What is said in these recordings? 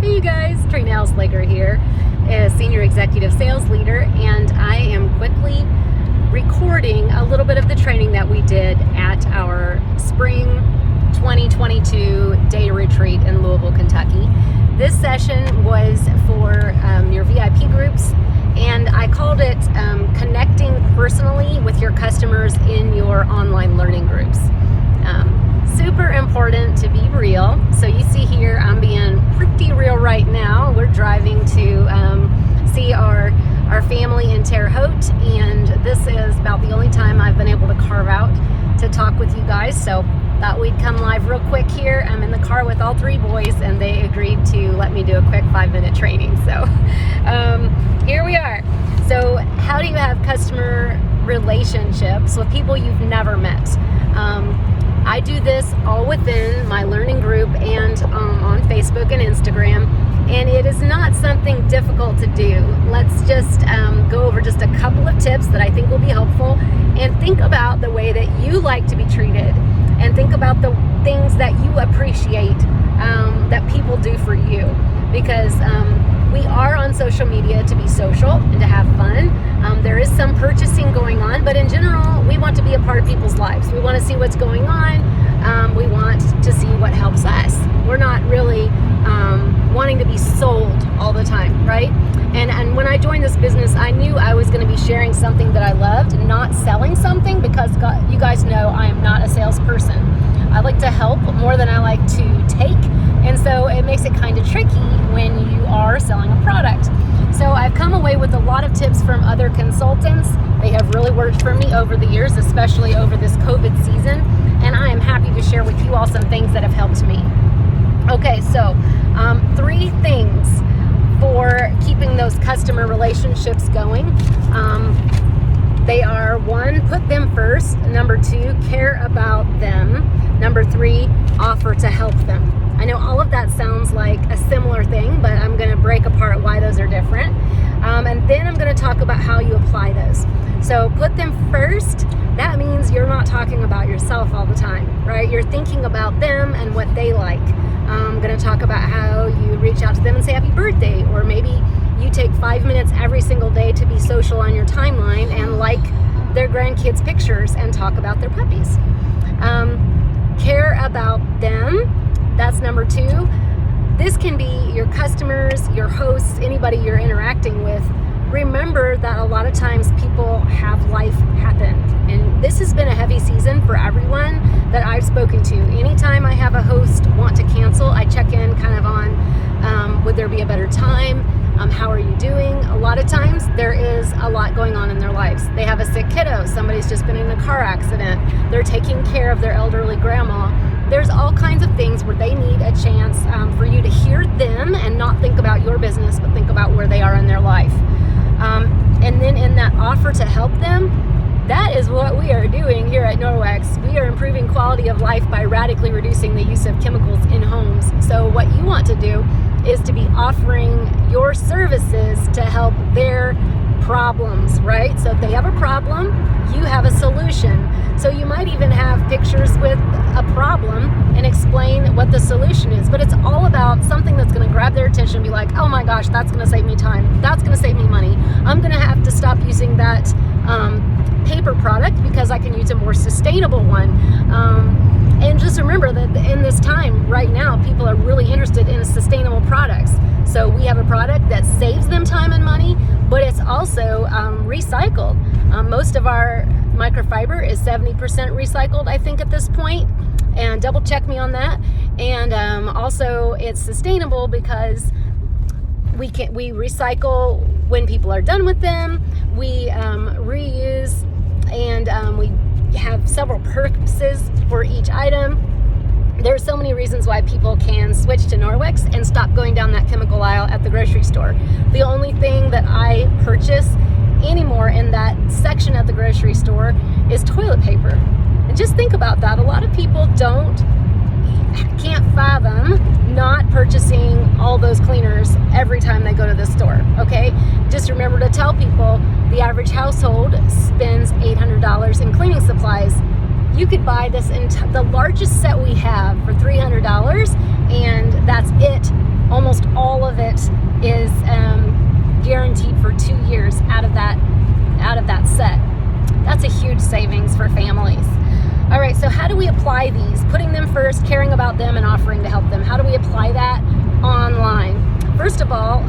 Hey you guys, Trina Slager here, a Senior Executive Sales Leader, and I am quickly recording a little bit of the training that we did at our Spring 2022 Day Retreat in Louisville, Kentucky. This session was for your VIP groups, and I called it Connecting Personally with Your Customers in Your Online Learning Groups. Super important to be real. So you see here, I'm being pretty real right now. We're driving to see our family in Terre Haute, and this is about the only time I've been able to carve out to talk with you guys. So thought we'd come live real quick here. I'm in the car with all three boys, and they agreed to let me do a quick 5-minute training. So here we are. So how do you have customer relationships with people you've never met? I do this all within my learning group and on Facebook and Instagram, and it is not something difficult to do. Let's just go over just a couple of tips that I think will be helpful, and think about the way that you like to be treated, and think about the things that you appreciate that people do for you, because we are on social media to be social and to have fun. There is some purchasing going on, but in general, we want to be a part of people's lives. We want to see what's going on. We want to see what helps us. We're not really wanting to be sold all the time, right? And when I joined this business, I knew I was going to be sharing something that I loved, not selling something, because you guys know I am not a salesperson. I like to help more than I like to take. And so it makes it kind of tricky when you are selling a product. So I've come away with a lot of tips from other consultants. They have really worked for me over the years, especially over this COVID season. And I am happy to share with you all some things that have helped me. Okay, so 3 things for keeping those customer relationships going. They are: 1, put them first. 2, care about them. 3, offer to help them. I know all of that sounds like a similar thing, but I'm going to break apart why those are different. And then I'm going to talk about how you apply those. So put them first. That means you're not talking about yourself all the time, right? You're thinking about them and what they like. I'm going to talk about how you reach out to them and say happy birthday, or maybe you take 5 minutes every single day to be social on your timeline and like their grandkids' pictures and talk about their puppies. Care about them. That's 2. This can be your customers, your hosts, anybody you're interacting with. Remember that a lot of times people have life happen. And this has been a heavy season for everyone that I've spoken to. Anytime I have a host want to cancel, I check in kind of on would there be a better time? How are you doing? A lot of times there is a lot going on in their lives. They have a sick kiddo. Somebody's just been in a car accident. They're taking care of their elderly grandma. There's all kinds of things where they need a chance for you to hear them and not think about your business, but think about where they are in their life. And then in that offer to help them, that is what we are doing here at Norwex. We are improving quality of life by radically reducing the use of chemicals in homes. So what you want to do is to be offering your services to help their problems, right? So if they have a problem, you have a solution. So you might even have pictures with a problem and explain what the solution is. But it's all about something that's going to grab their attention and be like, oh my gosh, that's going to save me time. That's going to save me money. I'm going to have to stop using that paper product because I can use a more sustainable one. And just remember that in this time right now, people are really interested in sustainable products. So we have a product that saves them time and money, but it's also recycled. Most of our microfiber is 70% recycled, I think, at this point, and double check me on that. And also it's sustainable because we recycle when people are done with them. We reuse, and we have several purposes for each item. There's so many reasons why people can switch to Norwex and stop going down that chemical aisle at the grocery store. The only thing that I purchase anymore in that section at the grocery store is toilet paper. And just think about that. A lot of people can't fathom not purchasing all those cleaners every time they go to the store, okay? Just remember to tell people the average household spends $800 in cleaning supplies. You could buy this the largest set we have for $300, and that's it almost all we apply these? Putting them first, caring about them, and offering to help them. How do we apply that online? First of all,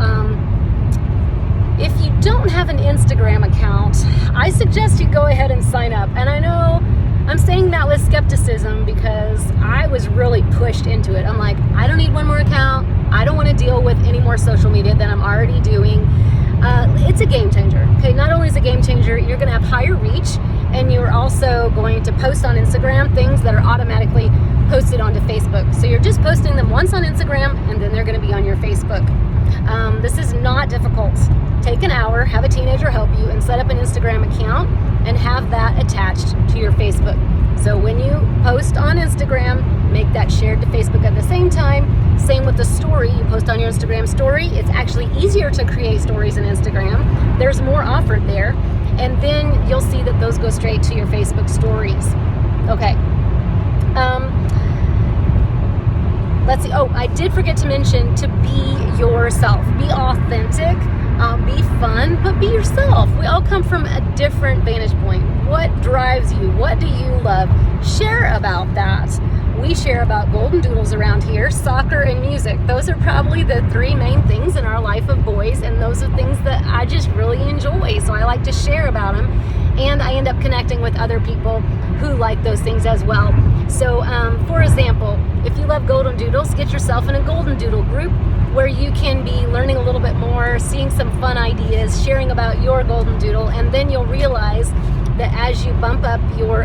if you don't have an Instagram account, I suggest you go ahead and sign up. And I know I'm saying that with skepticism because I was really pushed into it. I'm like, I don't need one more account. I don't want to deal with any more social media than I'm already doing. It's a game changer. Okay, not only is it a game changer, you're going to have higher reach, and you're also going to post on Instagram things that are automatically posted onto Facebook. So you're just posting them once on Instagram, and then they're going to be on your Facebook. This is not difficult. Take an hour, have a teenager help you, and set up an Instagram account and have that attached to your Facebook. So when you post on Instagram, make that shared to Facebook at the same time. Same with the story. You post on your Instagram story. It's actually easier to create stories in Instagram. There's more offered there. And then you'll see that those go straight to your Facebook stories. Okay. Let's see. Oh, I did forget to mention to be yourself. Be authentic. Be fun, but be yourself. We all come from a different vantage point. What drives you? What do you love? Share about that. We share about golden doodles around here, soccer and music. Those are probably the three main things in our life of boys, and those are things that I just really enjoy. So I like to share about them, and I end up connecting with other people who like those things as well. So, for example, if you love golden doodles, get yourself in a golden doodle group where you can be learning a little bit more, seeing some fun ideas, sharing about your golden doodle, and then you'll realize that as you bump up your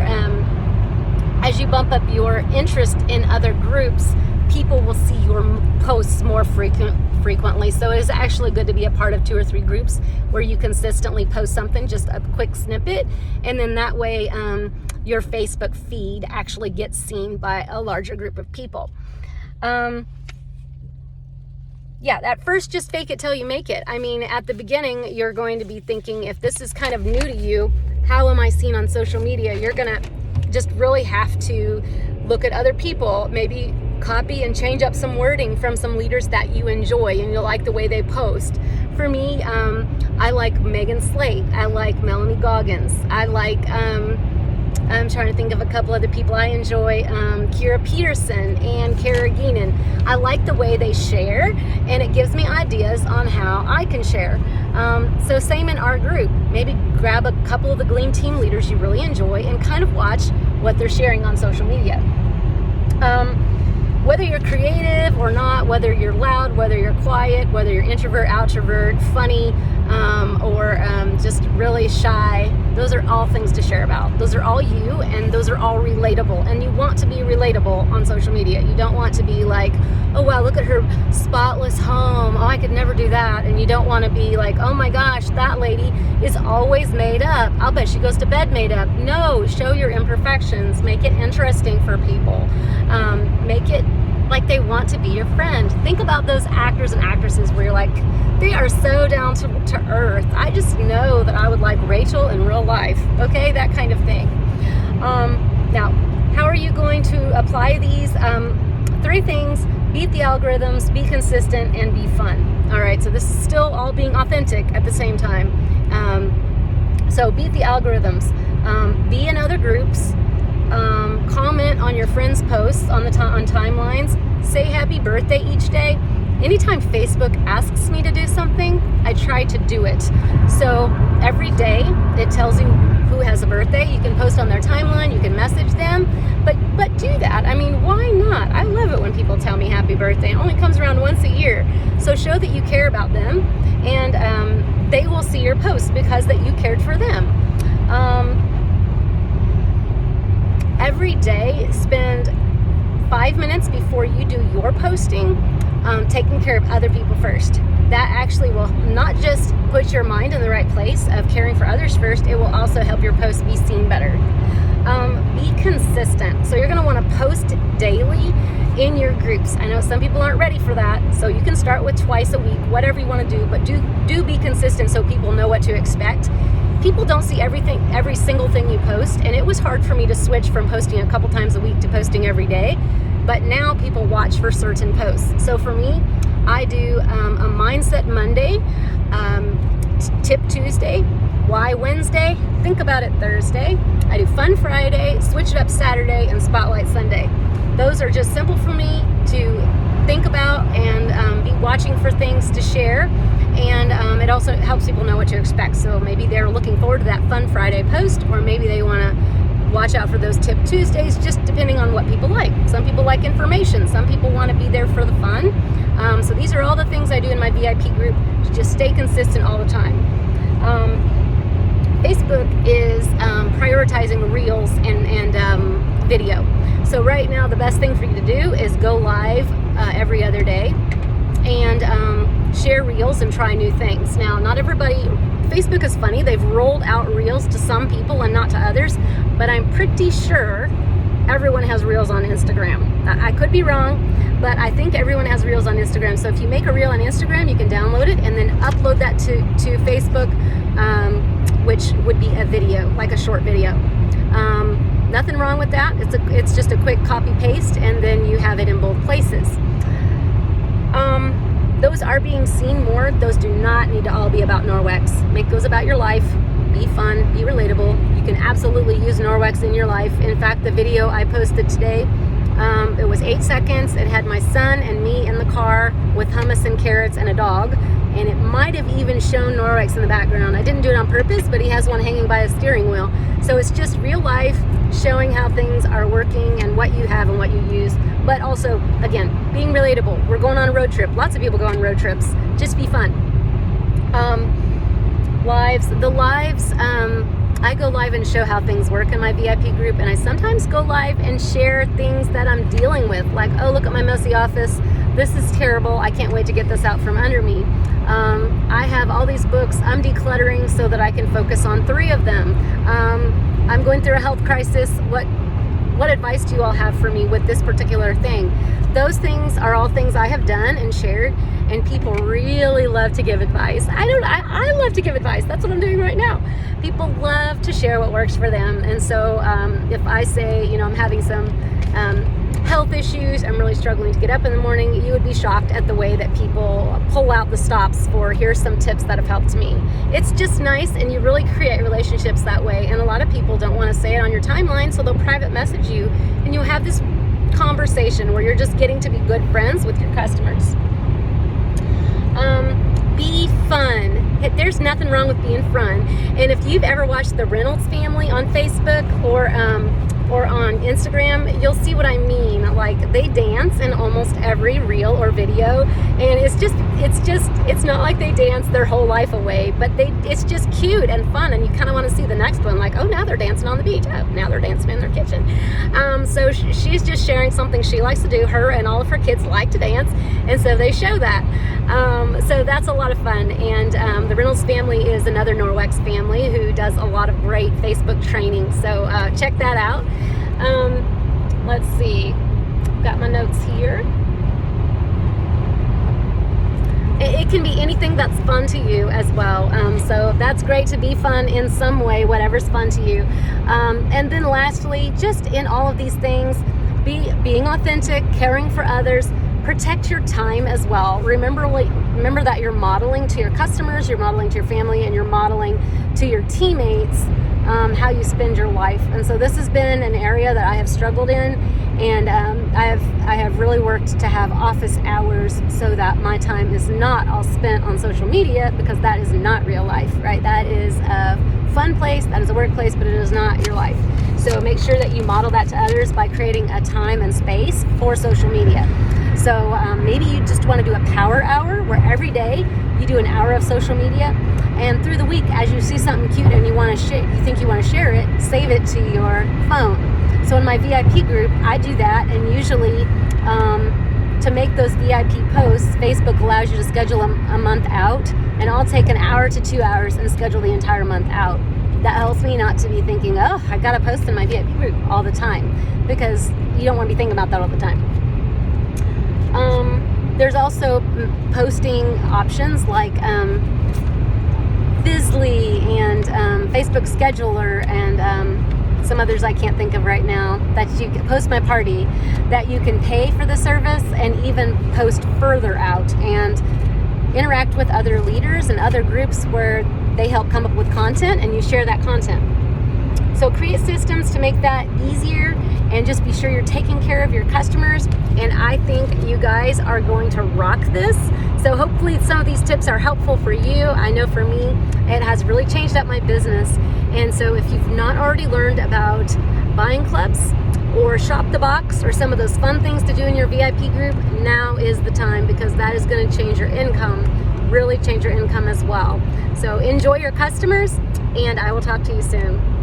interest in other groups, people will see your posts more frequently. So it is actually good to be a part of 2 or 3 groups where you consistently post something, just a quick snippet, and then that way your Facebook feed actually gets seen by a larger group of people. Yeah, at first, just fake it till you make it. I mean, at the beginning, you're going to be thinking, if this is kind of new to you, how am I seen on social media? You're going to just really have to look at other people, maybe copy and change up some wording from some leaders that you enjoy and you'll like the way they post. For me, I like Megan Slate. I like Melanie Goggins. I like... I'm trying to think of a couple other people I enjoy, Kira Peterson and Kara Geenan. I like the way they share, and it gives me ideas on how I can share. So same in our group. Maybe grab a couple of the Gleam team leaders you really enjoy and kind of watch what they're sharing on social media. Whether you're creative or not, whether you're loud, whether you're quiet, whether you're introvert, outrovert, funny, or just really shy, those are all things to share about. Those are all you, and those are all relatable. And you want to be relatable on social media. You don't want to be like, oh wow, look at her spotless home. Oh, I could never do that. And you don't want to be like, oh my gosh, that lady is always made up. I'll bet she goes to bed made up. No, show your imperfections. Make it interesting for people. Make it like they want to be your friend. Think about those actors and actresses where you're like, they are so down to earth. I just know that I would like Rachel in real life. Okay, that kind of thing. Now, how are you going to apply these? 3 things: beat the algorithms, be consistent, and be fun. All right, so this is still all being authentic at the same time. So beat the algorithms. Be in other groups. Comment on your friends' posts on timelines. Say happy birthday each day. Anytime Facebook asks me to do something, I try to do it. So every day it tells you who has a birthday. You can post on their timeline, you can message them, but do that. I mean, why not? I love it when people tell me happy birthday. It only comes around once a year. So show that you care about them, and they will see your post because that you cared for them. Every day, spend 5 minutes before you do your posting taking care of other people first. That actually will not just put your mind in the right place of caring for others first, it will also help your post be seen better. Be consistent. So you're going to want to post daily in your groups. I know some people aren't ready for that, so you can start with twice a week, whatever you want to do, but do be consistent so people know what to expect. People don't see every single thing you post, and it was hard for me to switch from posting a couple times a week to posting every day, but now people watch for certain posts. So for me, I do a Mindset Monday, Tip Tuesday, Why Wednesday? Think about it Thursday. I do Fun Friday, Switch It Up Saturday, and Spotlight Sunday. Those are just simple for me to think about and be watching for things to share. And it also helps people know what to expect. So maybe they're looking forward to that Fun Friday post, or maybe they want to watch out for those Tip Tuesdays, just depending on what people like. Some people like information. Some people want to be there for the fun. So these are all the things I do in my VIP group to just stay consistent all the time. Facebook is prioritizing reels and video. So right now, the best thing for you to do is go live every other day and share reels and try new things. Now, not everybody, Facebook is funny. They've rolled out reels to some people and not to others, but I'm pretty sure everyone has reels on Instagram. I could be wrong, but I think everyone has reels on Instagram. So if you make a reel on Instagram, you can download it and then upload that to Facebook, which would be a video, like a short video. Nothing wrong with that. It's just a quick copy paste, and then you have it in both places. Those are being seen more. Those do not need to all be about Norwex. Make those about your life. Be fun, be relatable. You can absolutely use Norwex in your life. In fact, the video I posted today, it was 8 seconds. It had my son and me in the car with hummus and carrots and a dog, and it might have even shown Norwex in the background. I didn't do it on purpose, but he has one hanging by a steering wheel. So it's just real life, showing how things are working and what you have and what you use. But also, again, being relatable. We're going on a road trip. Lots of people go on road trips. Just be fun. Lives. The lives, I go live and show how things work in my VIP group, and I sometimes go live and share things that I'm dealing with, like, oh, look at my messy office. This is terrible. I can't wait to get this out from under me. I have all these books. I'm decluttering so that I can focus on 3 of them. I'm going through a health crisis. What advice do you all have for me with this particular thing? Those things are all things I have done and shared, and people really love to give advice. I love to give advice. That's what I'm doing right now. People love to share what works for them. And so if I say, I'm having some health issues, I'm really struggling to get up in the morning, you would be shocked at the way that people pull out the stops for, here's some tips that have helped me. It's just nice, and you really create relationships that way. And a lot of people don't want to say it on your timeline, so they'll private message you, and you'll have this conversation where you're just getting to be good friends with your customers. Be fun. There's nothing wrong with being fun. And if you've ever watched the Reynolds family on Facebook or on Instagram, you'll see what I mean. Like, they dance in almost every reel or video, and it's not like they dance their whole life away, but it's just cute and fun, and you kind of want to see the next one, like, oh, now they're dancing on the beach, oh, now they're dancing in their kitchen. So she's just sharing something she likes to do. Her and all of her kids like to dance, and so they show that. So that's a lot of fun. And the Reynolds family is another Norwex family who does a lot of great Facebook training, so check that out. Let's see, got my notes here. It can be anything that's fun to you as well. So that's great to be fun in some way, whatever's fun to you. And then lastly, just in all of these things, being authentic, caring for others, protect your time as well. Remember that you're modeling to your customers, you're modeling to your family, and you're modeling to your teammates how you spend your life. And so this has been an area that I have struggled in, and I have really worked to have office hours so that my time is not all spent on social media, because that is not real life, right? That is a fun place, that is a workplace, but it is not your life. So make sure that you model that to others by creating a time and space for social media. So maybe you just want to do a power hour where every day you do an hour of social media, and through the week, as you see something cute and you think you want to share it, save it to your phone. So in my VIP group, I do that, and usually to make those VIP posts, Facebook allows you to schedule a month out, and I'll take an hour to 2 hours and schedule the entire month out. That helps me not to be thinking, oh, I got to post in my VIP group all the time, because you don't want to be thinking about that all the time. There's also posting options like Bizly and Facebook Scheduler and some others I can't think of right now, that you can post my party, that you can pay for the service and even post further out. And interact with other leaders and other groups where they help come up with content and you share that content. So create systems to make that easier and just be sure you're taking care of your customers. And I think you guys are going to rock this. So hopefully some of these tips are helpful for you. I know for me, it has really changed up my business. And so if you've not already learned about buying clubs or shop the box or some of those fun things to do in your VIP group, now is the time, because that is going to change your income, really change your income as well. So enjoy your customers, and I will talk to you soon.